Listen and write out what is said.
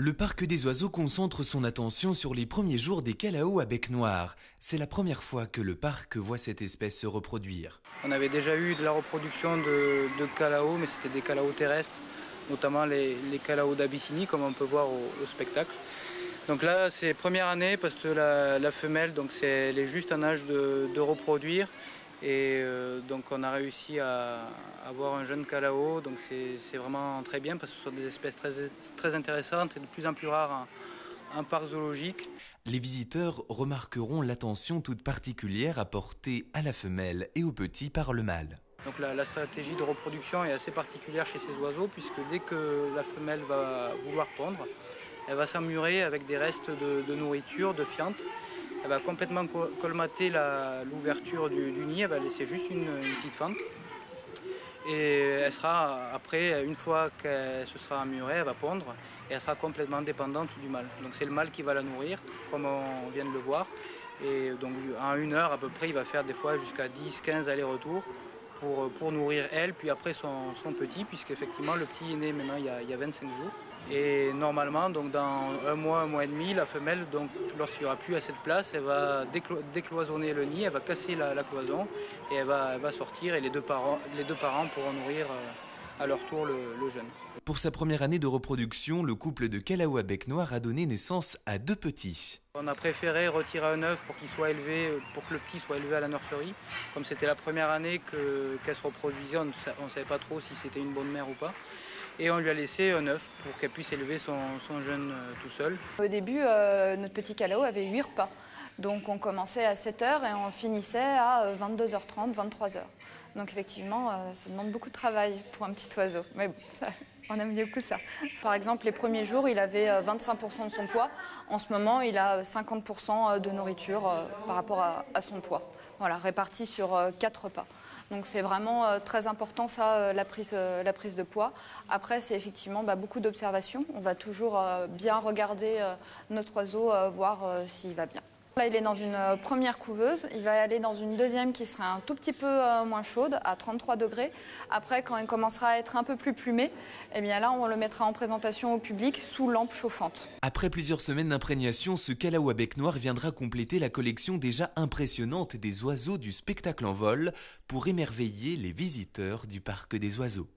Le parc des oiseaux concentre son attention sur les premiers jours des calaos à bec noir. C'est la première fois que le parc voit cette espèce se reproduire. On avait déjà eu de la reproduction de calaos, mais c'était des calaos terrestres, notamment les calaos d'Abyssinie, comme on peut voir au spectacle. Donc là, c'est première année parce que la femelle, donc elle est juste en âge de reproduire. Et donc on a réussi à avoir un jeune calao, donc c'est vraiment très bien parce que ce sont des espèces très intéressantes et de plus en plus rares en parc zoologique. Les visiteurs remarqueront l'attention toute particulière apportée à la femelle et au petit par le mâle. Donc la stratégie de reproduction est assez particulière chez ces oiseaux puisque dès que la femelle va vouloir pondre, elle va s'emmurer avec des restes de nourriture, de fiente. Elle va complètement colmater l'ouverture du nid, elle va laisser juste une petite fente. Et elle sera, après, une fois qu'elle se sera emmurée, elle va pondre et elle sera complètement dépendante du mâle. Donc c'est le mâle qui va la nourrir, comme on vient de le voir. Et donc en 1 heure à peu près, il va faire des fois jusqu'à 10-15 allers-retours pour nourrir elle, puis après son petit, puisqu'effectivement le petit est né maintenant il y a 25 jours. Et normalement, donc dans 1 mois et demi, la femelle, donc lorsqu'il n'y aura plus assez de place, elle va décloisonner le nid, elle va casser la cloison et elle va sortir et les deux parents pourront nourrir à leur tour le jeune. Pour sa première année de reproduction, le couple de calao à bec noir a donné naissance à 2 petits. On a préféré retirer un œuf pour que le petit soit élevé à la nurserie. Comme c'était la première année qu'elle se reproduisait, on ne savait pas trop si c'était une bonne mère ou pas. Et on lui a laissé un œuf pour qu'elle puisse élever son jeune tout seul. Au début, notre petit calao avait 8 repas. Donc on commençait à 7 h et on finissait à 22h30, 23 h. Donc effectivement, ça demande beaucoup de travail pour un petit oiseau. Mais bon, on aime beaucoup ça. Par exemple, les premiers jours, il avait 25% de son poids. En ce moment, il a 50% de nourriture par rapport à son poids. Voilà, réparti sur 4 repas. Donc c'est vraiment très important ça, la prise de poids. Après c'est effectivement beaucoup d'observations. On va toujours bien regarder notre oiseau, voir s'il va bien. Là il est dans une première couveuse, il va aller dans une deuxième qui sera un tout petit peu moins chaude, à 33 degrés. Après quand il commencera à être un peu plus plumé, eh bien là on le mettra en présentation au public sous lampe chauffante. Après plusieurs semaines d'imprégnation, ce calao à bec noir viendra compléter la collection déjà impressionnante des oiseaux du spectacle en vol pour émerveiller les visiteurs du parc des oiseaux.